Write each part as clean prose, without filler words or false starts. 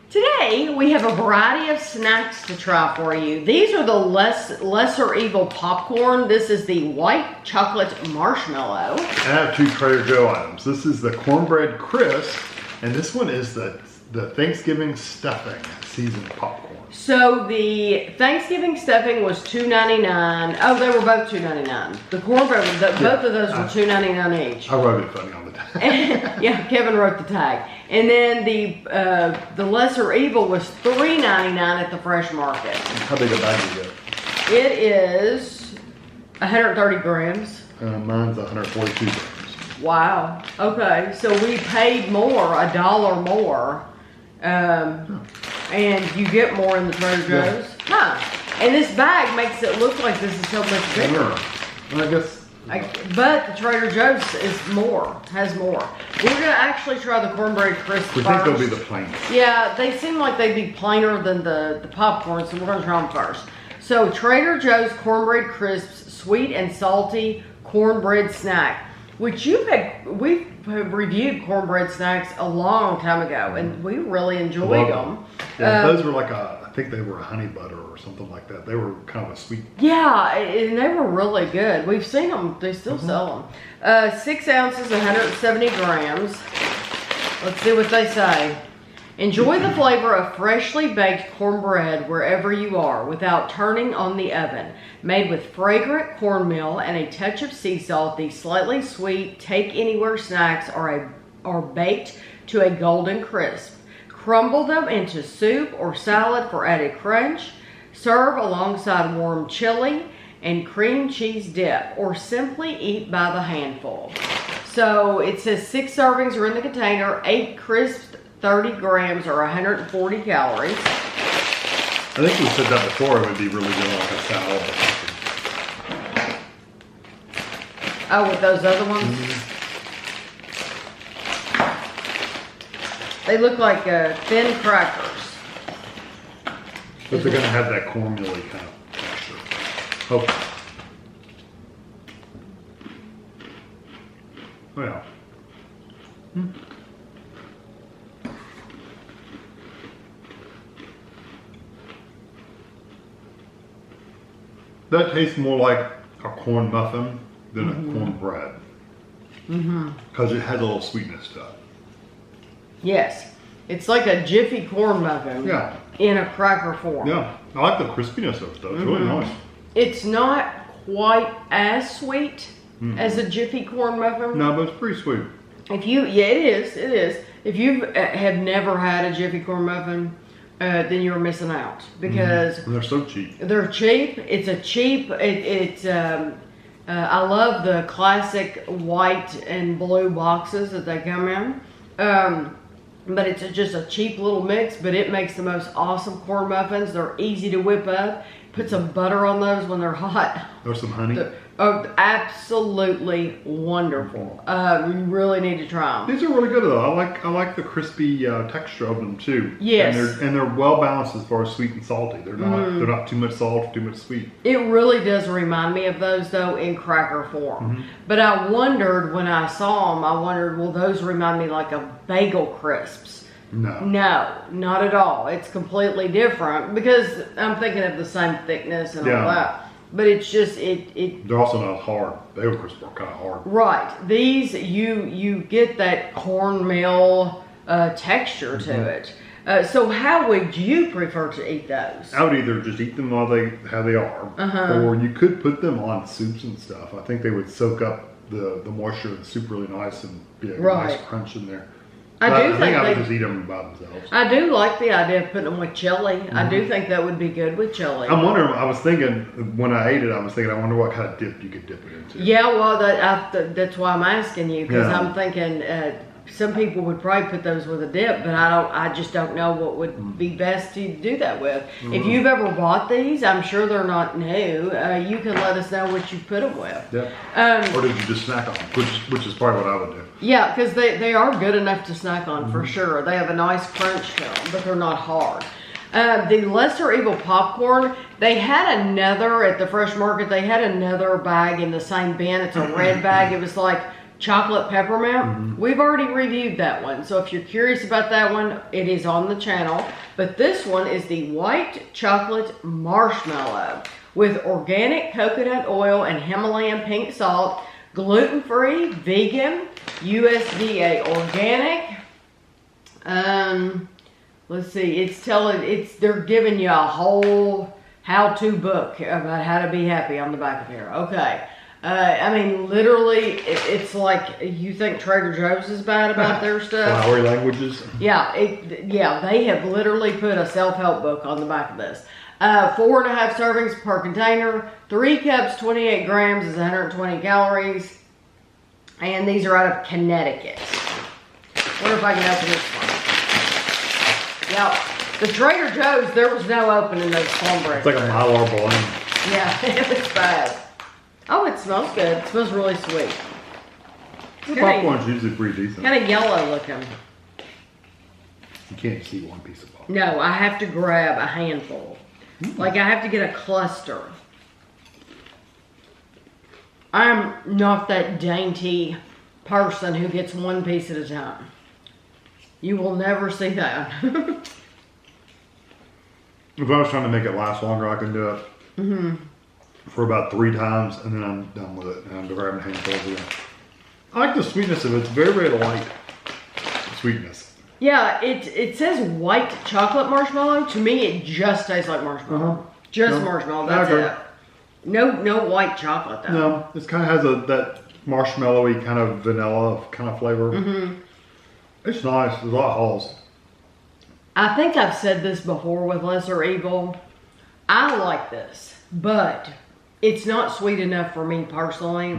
Today, we have a variety of snacks to try for you. These are the LesserEvil popcorn. This is the white chocolate marshmallow. I have two Trader Joe items. This is the Cornbread crisp, and this one is the Thanksgiving stuffing seasoned popcorn. So the Thanksgiving stuffing was $2.99. Oh, they were both $2.99. The cornbread, both of those were $2.99 each. I wrote it funny on the tag. Yeah, Kevin wrote the tag. And then the LesserEvil was $3.99 at the Fresh Market. How big a bag is it? It is 130 grams. Mine's 142 grams. Wow. Okay, so we paid more, $1 more. And you get more in the Trader Joe's. Yeah. Huh. And this bag makes it look like this is so much bigger. Well, I guess. But the Trader Joe's has more. We're gonna actually try the cornbread crisp first. We think they'll be the plainest. Yeah, they seem like they'd be plainer than the popcorn, so we're gonna try them first. So Trader Joe's cornbread crisps, sweet and salty cornbread snack, which we've reviewed cornbread snacks a long time ago, and we really enjoyed them. Yeah, those were like I think they were a honey butter or something like that. They were kind of a sweet. Yeah, and they were really good. We've seen them. They still sell them. 6 ounces, 170 grams. Let's see what they say. Enjoy the flavor of freshly baked cornbread wherever you are without turning on the oven. Made with fragrant cornmeal and a touch of sea salt, these slightly sweet take-anywhere snacks are baked to a golden crisp. Crumble them into soup or salad for added crunch. Serve alongside warm chili and cream cheese dip, or simply eat by the handful. So it says 6 servings are in the container, 8 crisp 30 grams or 140 calories. I think we said that before, it would be really good on like a salad. Oh, with those other ones? Mm-hmm. They look like thin crackers. But they're going to have that cornmeal-y kind of texture. Hopefully. Oh, yeah. That tastes more like a corn muffin than a cornbread. Because it has a little sweetness to it. Yes. It's like a Jiffy corn muffin in a cracker form. Yeah. I like the crispiness of it though. It's really nice. It's not quite as sweet as a Jiffy corn muffin. No, but it's pretty sweet. It is. If you have never had a Jiffy corn muffin, then you're missing out because And they're so cheap. they're cheap. It's a cheap. I love the classic white and blue boxes that they come in. But it's just a cheap little mix, but it makes the most awesome corn muffins. They're easy to whip up. Put some butter on those when they're hot. There's some honey. Oh, absolutely wonderful. You really need to try them. These are really good though. I like the crispy texture of them too. Yes. And they're well balanced as far as sweet and salty. They're not too much salt or too much sweet. It really does remind me of those though in cracker form. But I wondered when I saw them, will those remind me like of bagel crisps? No. No, not at all. It's completely different because I'm thinking of the same thickness and all that. But it's just They're also not hard. Bagel crisps are kind of hard. Right. These you get that cornmeal texture to it. So how would you prefer to eat those? I would either just eat them how they are, or you could put them on soups and stuff. I think they would soak up the moisture of the soup really nice and be a nice crunch in there. I think I would just eat them by themselves. I do like the idea of putting them with chili. I do think that would be good with chili. I'm wondering, I was thinking, when I ate it, I wonder what kind of dip you could dip it into. Yeah, well, that's why I'm asking you, because I'm thinking some people would probably put those with a dip, but I just don't know what would be best to do that with. If you've ever bought these, I'm sure they're not new. You can let us know what you put them with. Yeah. Or did you just snack on them, which is probably what I would do. Yeah, because they are good enough to snack on for sure. They have a nice crunch to them, but they're not hard. The LesserEvil popcorn, they had another at the Fresh Market. They had another bag in the same bin. It's a red bag. It was like chocolate peppermint. We've already reviewed that one. So if you're curious about that one, it is on the channel. But this one is the white chocolate marshmallow with organic coconut oil and Himalayan pink salt, gluten-free, vegan, USDA organic. Let's see, they're giving you a whole how-to book about how to be happy on the back of here. Okay. I mean, literally, it's like you think Trader Joe's is bad about their stuff. Flowery languages. Yeah, they have literally put a self-help book on the back of this. 4.5 servings per container, 3 cups, 28 grams is 120 calories. And these are out of Connecticut. Wonder if I can open this one. Yeah, the Trader Joe's, there was no opening those cornbread. It's like a Mylar balloon. Yeah, it was bad. Oh, it smells good. It smells really sweet. The popcorn's usually pretty decent. Kind of yellow looking. You can't see one piece of popcorn. No, I have to grab a handful. Like I have to get a cluster. I'm not that dainty person who gets one piece at a time. You will never see that. If I was trying to make it last longer, I can do it for about 3 times, and then I'm done with it, and I'm grabbing handfuls again. I like the sweetness of it. It's very, very light sweetness. Yeah, it says white chocolate marshmallow. To me, it just tastes like marshmallow. Just marshmallow. That's it. No white chocolate though. No, it kind of has that marshmallowy kind of vanilla kind of flavor. It's nice. There's a lot of holes. I think I've said this before with LesserEvil. I like this, but it's not sweet enough for me personally.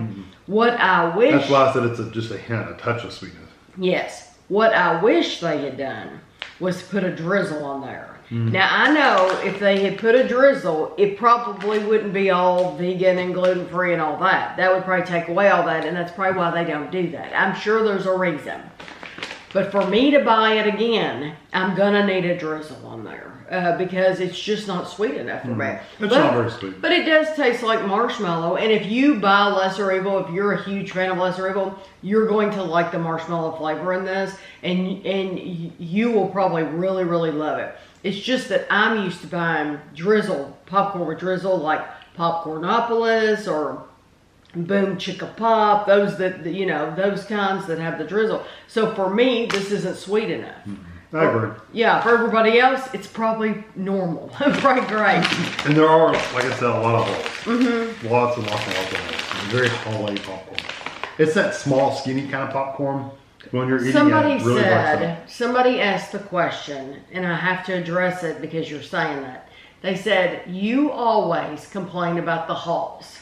What I wish... That's why I said it's just a hint, a touch of sweetness. Yes. What I wish they had done was put a drizzle on there. Now, I know if they had put a drizzle, it probably wouldn't be all vegan and gluten-free and all that. That would probably take away all that, and that's probably why they don't do that. I'm sure there's a reason. But for me to buy it again, I'm going to need a drizzle on there because it's just not sweet enough for me. It's not very sweet. But it does taste like marshmallow. And if you buy LesserEvil, if you're a huge fan of LesserEvil, you're going to like the marshmallow flavor in this. And you will probably really, really love it. It's just that I'm used to buying popcorn with drizzle, like Popcornopolis or Boom Chicka Pop, those those kinds that have the drizzle. So for me, this isn't sweet enough. I agree. Yeah, for everybody else, it's probably normal. Probably great. And there are, like I said, a lot of holes. Lots and lots and lots of holes. Very hollow popcorn. It's that small, skinny kind of popcorn. When you're eating it, really somebody asked the question, and I have to address it because you're saying that. They said, you always complain about the hulls.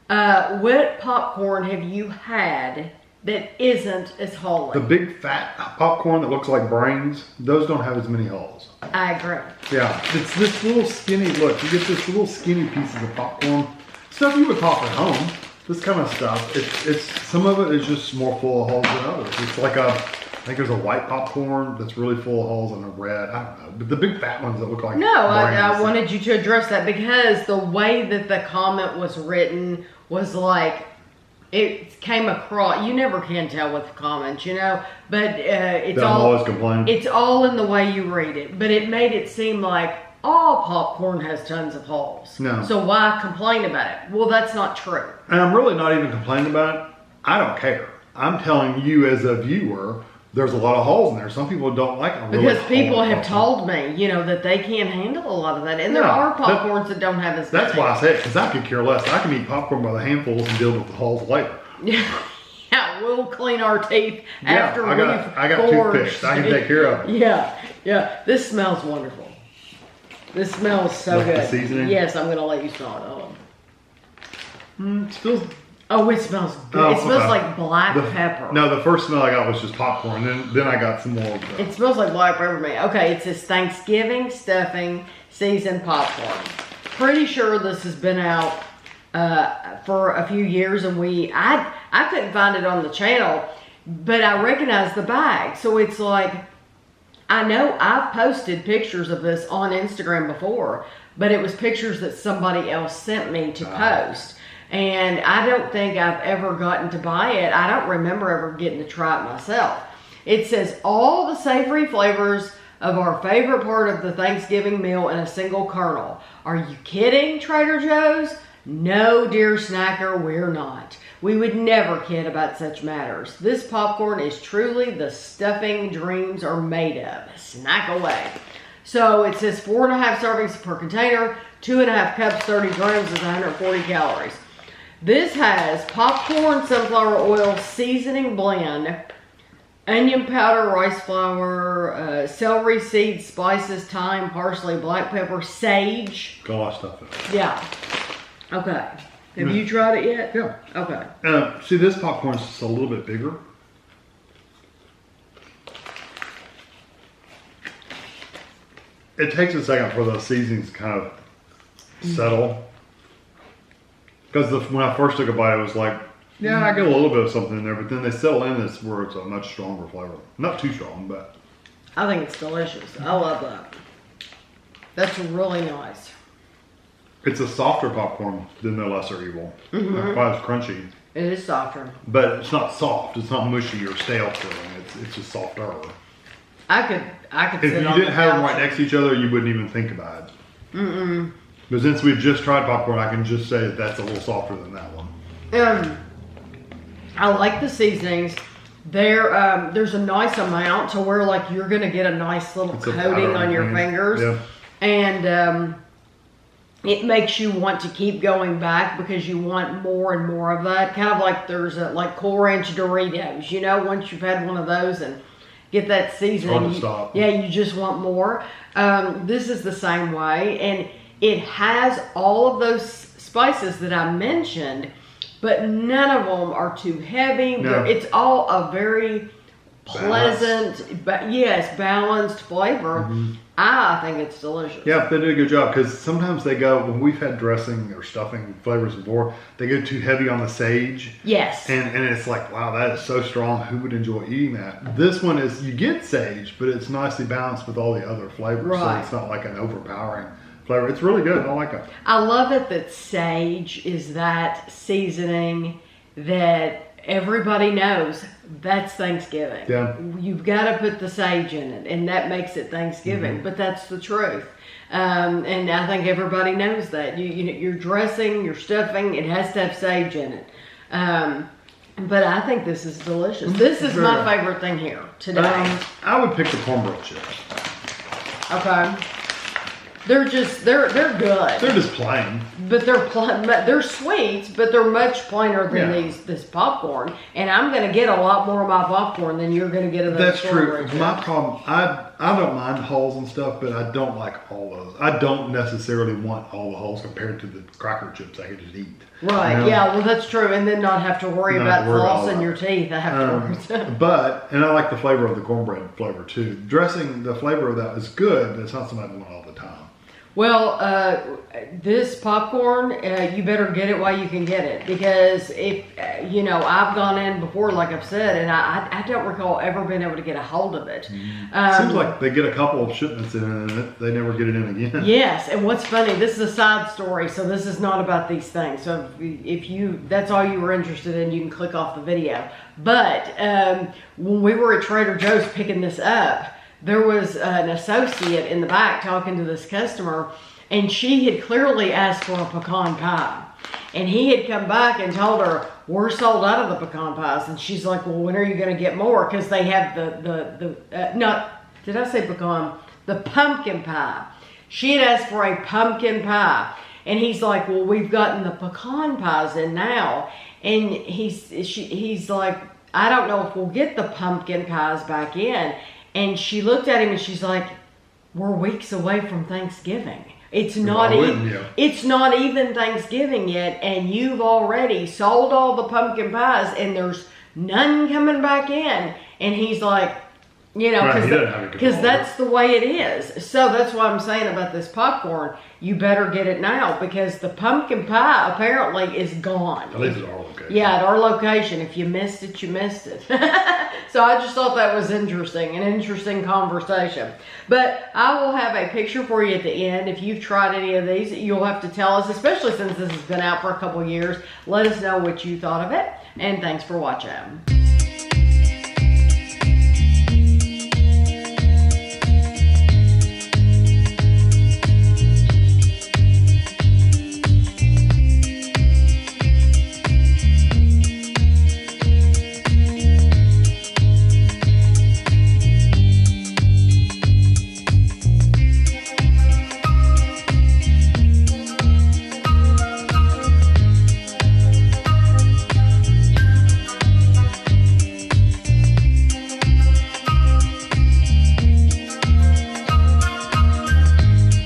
What popcorn have you had that isn't as hollow? The big fat popcorn that looks like brains, those don't have as many holes. I agree. Yeah, it's this little skinny, look, you get this little skinny pieces of popcorn. Stuff you would pop at home. This kind of stuff, it's some of it is just more full of holes than others. It's like I think there's a white popcorn that's really full of holes and a red, I don't know. But the big fat ones that look like No, I wanted you to address that because the way that the comment was written was like, it came across, you never can tell with the comments, but it's always complaining. It's all in the way you read it, but it made it seem like all popcorn has tons of holes. No. So why complain about it? Well, that's not true. And I'm really not even complaining about it. I don't care. I'm telling you as a viewer, there's a lot of holes in there. Some people don't like it. Because people have told me, that they can't handle a lot of that. And there are popcorns that don't have as many. That's why I say it, because I could care less. I can eat popcorn by the handfuls and deal with the holes later. Yeah, we'll clean our teeth after I got toothpicks. I can take care of it. Yeah. This smells wonderful. This smells so good. The seasoning? Yes, I'm going to let you smell it. It smells... Oh, it smells good. It smells like black pepper. No, the first smell I got was just popcorn. Then I got some more. It smells like black pepper to me. Okay, it says Thanksgiving stuffing seasoned popcorn. Pretty sure this has been out for a few years, and I couldn't find it on the channel, but I recognize the bag. So it's like, I know I've posted pictures of this on Instagram before, but it was pictures that somebody else sent me to post. And I don't think I've ever gotten to buy it. I don't remember ever getting to try it myself. It says all the savory flavors of our favorite part of the Thanksgiving meal in a single kernel. Are you kidding, Trader Joe's? No, dear snacker, we're not. We would never kid about such matters. This popcorn is truly the stuffing dreams are made of. Snack away. So it says 4.5 servings per container, 2.5 cups, 30 grams is 140 calories. This has popcorn, sunflower oil, seasoning blend, onion powder, rice flour, celery seeds, spices, thyme, parsley, black pepper, sage. Got a lot of stuff in it. Yeah. Okay. Have you tried it yet? Yeah. Okay. See, this popcorn's just a little bit bigger. It takes a second for those seasonings to kind of settle. Because when I first took a bite, it was like, yeah, I get a little bit of something in there, but then they settle in this where it's a much stronger flavor. Not too strong, but. I think it's delicious. I love that. That's really nice. It's a softer popcorn than the LesserEvil. That's why it's crunchy. It is softer. But it's not soft. It's not mushy or stale feeling. It's just softer. I could If you didn't have them right next to each other, you wouldn't even think about it. But since we've just tried popcorn, I can just say that's a little softer than that one. I like the seasonings. There's a nice amount to where like you're gonna get a nice little coating on your fingers, and it makes you want to keep going back because you want more and more of that. Kind of like there's like Cool Ranch Doritos. You know, once you've had one of those and get that seasoning, you just want more. This is the same way, and it has all of those spices that I mentioned, but none of them are too heavy. No. It's all a very pleasant, balanced flavor. I think it's delicious. Yeah, they did a good job because sometimes they go, when we've had dressing or stuffing flavors before, they go too heavy on the sage. Yes. And it's like, wow, that is so strong. Who would enjoy eating that? This one is, you get sage, but it's nicely balanced with all the other flavors. Right. So it's not like an overpowering flavor. It's really good. I like it. I love it that sage is that seasoning that everybody knows that's Thanksgiving. Yeah. You've got to put the sage in it, and that makes it Thanksgiving. But that's the truth. And I think everybody knows that. Your dressing, your stuffing, it has to have sage in it. But I think this is delicious. This is my favorite thing here today. I would pick the cornbread chips. Okay. They're good. They're just plain. But they're sweet, but they're much plainer than this popcorn. And I'm going to get a lot more of my popcorn than you're going to get of those. That's true. My problem, I don't mind hulls and stuff, but I don't like all those. I don't necessarily want all the hulls compared to the cracker chips I could just eat. Right, you know? Yeah, well that's true. And then not have to worry about flossing your teeth afterwards. And I like the flavor of the cornbread flavor too. Dressing, the flavor of that is good, but it's not something I want all the time. Well, this popcorn, you better get it while you can get it, because if I've gone in before, like I've said, and I don't recall ever being able to get a hold of it. Seems like they get a couple of shipments in and they never get it in again. Yes, and what's funny, this is a side story, so this is not about these things. So if that's all you were interested in, you can click off the video. But when we were at Trader Joe's picking this up, there was an associate in the back talking to this customer, and she had clearly asked for a pecan pie. And he had come back and told her, we're sold out of the pecan pies. And she's like, well, when are you going to get more? Because they have did I say pecan? The pumpkin pie. She had asked for a pumpkin pie. And he's like, well, we've gotten the pecan pies in now. And he's like, I don't know if we'll get the pumpkin pies back in. And she looked at him and she's like, we're weeks away from Thanksgiving. It's not even Thanksgiving yet, and you've already sold all the pumpkin pies and there's none coming back in. And he's like, You know, right, because that's the way it is. So that's why I'm saying about this popcorn. You better get it now because the pumpkin pie apparently is gone. At least at our location. Yeah, at our location. If you missed it, you missed it. So I just thought that was interesting, an interesting conversation. But I will have a picture for you at the end. If you've tried any of these, you'll have to tell us, especially since this has been out for a couple years. Let us know what you thought of it. And thanks for watching.